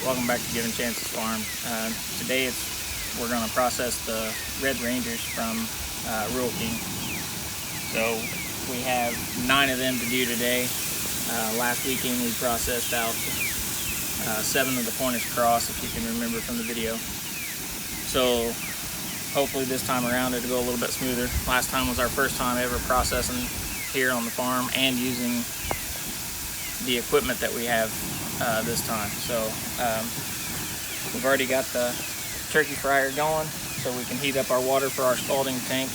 Welcome back to Given Chances Farm. Today we're going to process the Red Rangers from Rural King. So we have 9 of them to do today. Last weekend we processed out 7 of the Cornish cross, if you can remember from the video. So hopefully this time around it'll go a little bit smoother. Last time was our first time ever processing here on the farm and using the equipment that we have this time. So we've already got the turkey fryer going so we can heat up our water for our scalding tank.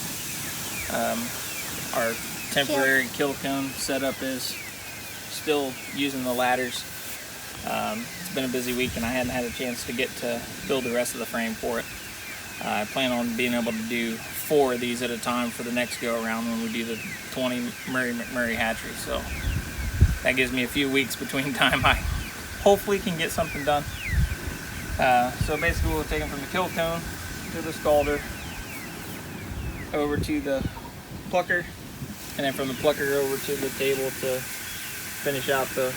Our temporary kill cone setup is still using the ladders. It's been a busy week and I hadn't had a chance to get to build the rest of the frame for it. I plan on being able to do 4 of these at a time for the next go around when we do the 20 Murray McMurray hatchery. So that gives me a few weeks between time I hopefully can get something done. So basically we'll take them from the kill cone to the scalder, over to the plucker, and then from the plucker over to the table to finish out the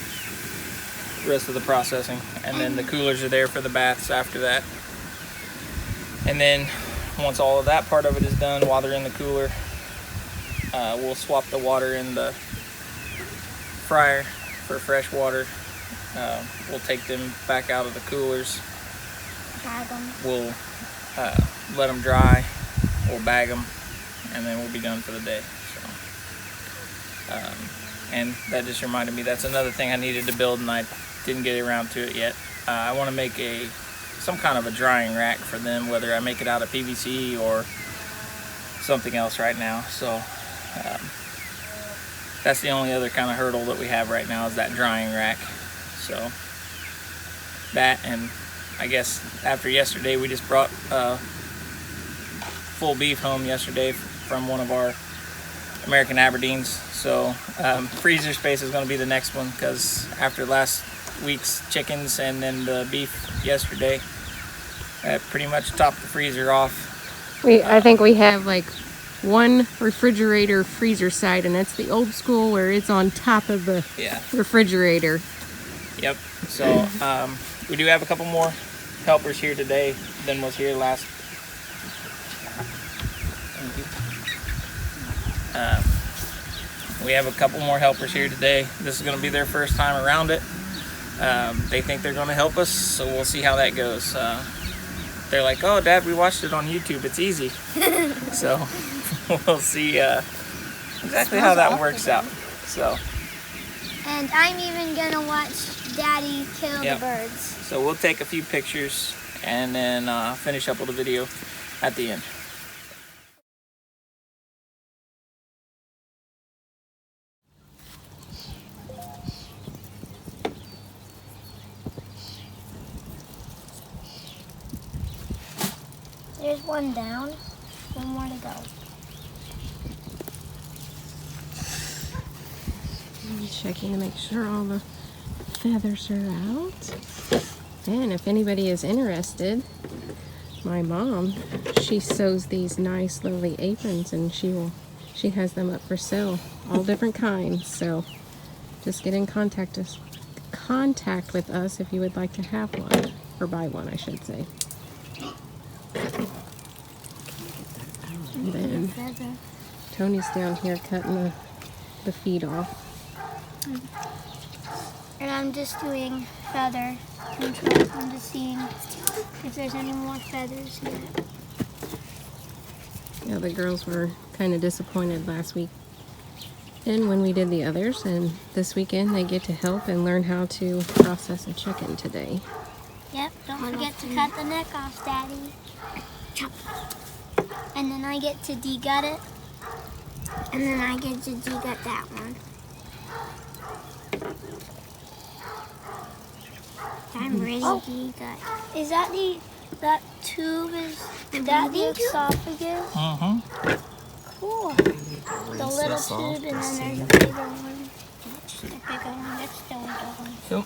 rest of the processing. And then the coolers are there for the baths after that. And then once all of that part of it is done, while they're in the cooler, we'll swap the water in the fryer for fresh water. We'll take them back out of the coolers. Bag them. We'll let them dry. We'll bag them, and then we'll be done for the day. So, and that just reminded me, that's another thing I needed to build, and I didn't get around to it yet. I want to make some kind of a drying rack for them, whether I make it out of PVC or something else right now. So that's the only other kind of hurdle that we have right now, is that drying rack. So that, and I guess after yesterday, we just brought full beef home yesterday from one of our American Aberdeens. So freezer space is going to be the next one, because after last week's chickens and then the beef yesterday, that pretty much topped the freezer off. I think we have like one refrigerator freezer side, and that's the old school where it's on top of the refrigerator. Yep. So we do have a couple more helpers here today than was here last. We have a couple more helpers here today. This is going to be their first time around it. They think they're going to help us, so we'll see how that goes. They're like, "Oh, Dad, we watched it on YouTube. It's easy." So we'll see exactly how that works out. So. And I'm even gonna watch Daddy kill the birds. So we'll take a few pictures and then finish up with a video at the end. There's one down, one more to go. I'm checking to make sure all the feathers are out. And if anybody is interested, my mom, she sews these nice lovely aprons, and she has them up for sale, all different kinds. So just get in contact with us if you would like to have one, or buy one, I should say. And then Tony's down here cutting the feed off. And I'm just doing feather control. I'm just seeing if there's any more feathers here. Yeah, the girls were kind of disappointed last week and when we did the others, and this weekend they get to help and learn how to process a chicken today. Yep, don't forget to cut the neck off, Daddy. And then I get to de-gut it. And then I get to de-gut that one. I'm ready to de-gut. Is that that tube, is that the esophagus? Cool. The little tube, and then there's a bigger one. That's the bigger one. That's the little one. Cool.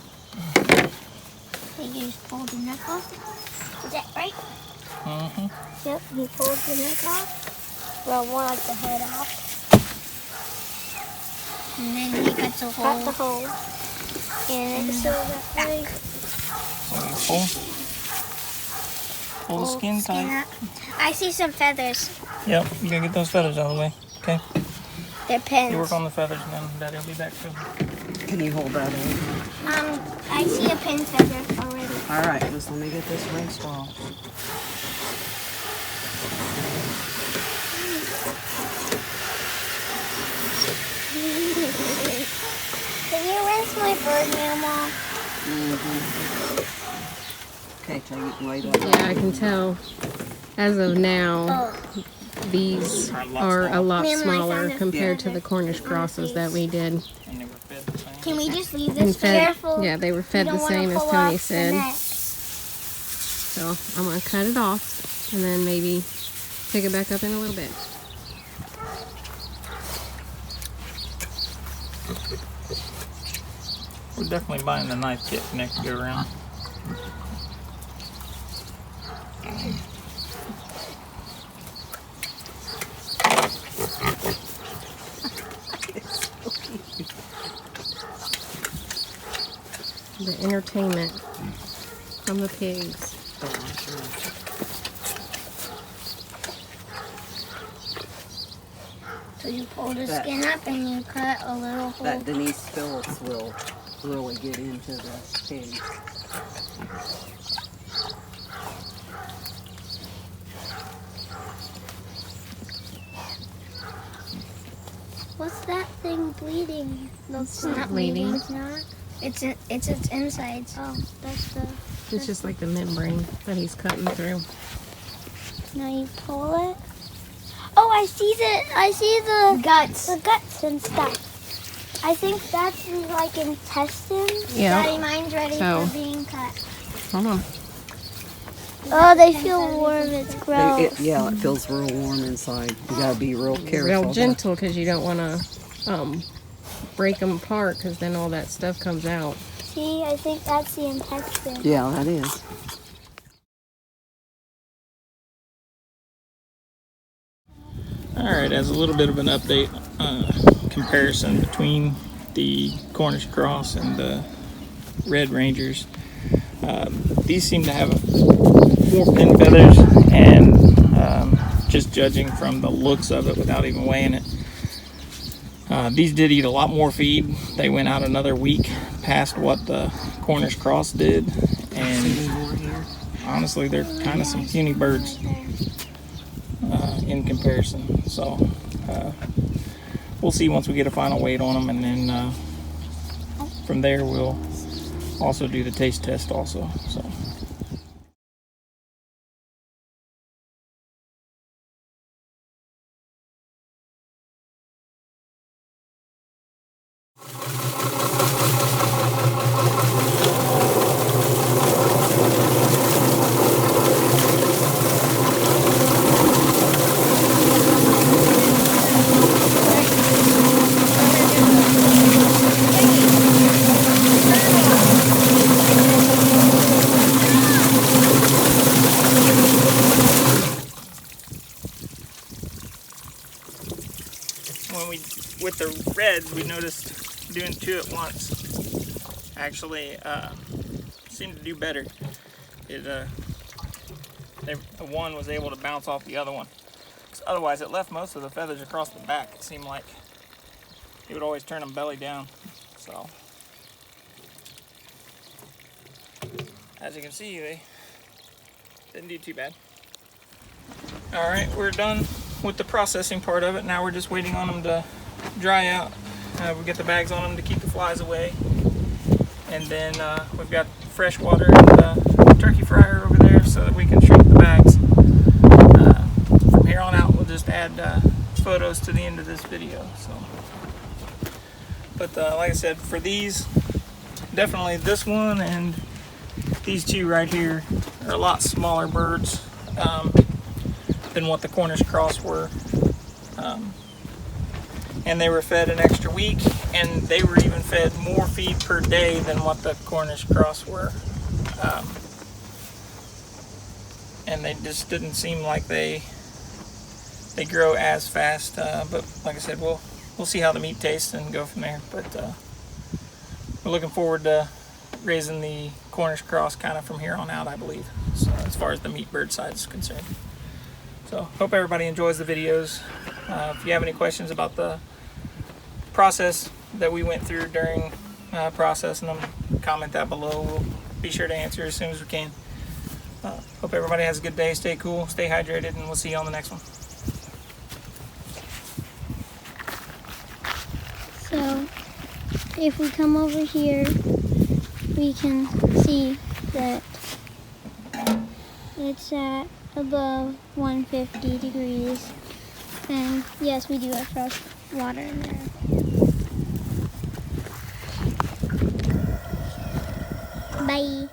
You just pull the neck off. Is that right? Yep, he pulls the neck off. Well, more like the head off. And then he cuts a hole. Cut the hole. And so that way. So we Pull the skin tight. Up. I see some feathers. Yep, you gotta get those feathers out of the way. Okay. They're pins. You work on the feathers and then Daddy will be back soon. Can you hold that in? I see a pin feather already. All right, just let me get this rinsed off. Can you rinse my bird mammal? Okay, so you can lay that. Yeah, I can tell as of now these are a lot smaller compared to the Cornish crosses that we did. And they were fed the same. Can we just leave And this fed, careful? yeah, they were fed the same as Tony said. So I'm gonna cut it off and then maybe pick it back up in a little bit. We're definitely buying the knife kit next go around. The entertainment from the pigs. So you pull the skin up and you cut a little hole. That Denise Phillips will really get into the pigs. What's that thing bleeding? No, it's not bleeding. It's not. It's its insides. Oh, that's the. It's just like the membrane that he's cutting through. Now you pull it. Oh, I see the guts. The guts and stuff. I think that's like intestines. Yeah. Daddy, mine's ready So. for being cut. Hold on. Oh, they feel warm. It's gross. Yeah, it feels real warm inside. You gotta be real careful. Real gentle because you don't want to break them apart because then all that stuff comes out. See, I think that's the intestine. Yeah, that is. Alright, as a little bit of an update comparison between the Cornish cross and the Red Rangers. These seem to have more pin feathers, and just judging from the looks of it without even weighing it, these did eat a lot more feed. They went out another week past what the Cornish cross did, and honestly they're kind of some puny birds in comparison. So we'll see once we get a final weight on them, and then from there we'll also do the taste test also. So with the Reds, we noticed doing two at once actually seemed to do better. The one was able to bounce off the other one. Otherwise, it left most of the feathers across the back. It seemed like it would always turn them belly down. So, as you can see, they didn't do too bad. All right, we're done with the processing part of it. Now we're just waiting on them to dry out. We get the bags on them to keep the flies away. And then we've got fresh water and the turkey fryer over there so that we can shrink the bags. From here on out, we'll just add photos to the end of this video. So, but like I said, for these, definitely this one and these two right here are a lot smaller birds than what the Cornish cross were. And they were fed an extra week, and they were even fed more feed per day than what the Cornish cross were. And they just didn't seem like they grow as fast. But like I said, we'll see how the meat tastes and go from there. But we're looking forward to raising the Cornish cross kind of from here on out, I believe, so as far as the meat bird side is concerned. So hope everybody enjoys the videos. If you have any questions about the process that we went through during processing them, comment that below. We'll be sure to answer as soon as we can. Hope everybody has a good day. Stay cool, stay hydrated, and we'll see you on the next one. So if we come over here, we can see that it's at above 150 degrees. And yes, we do have fresh water in there. Bye.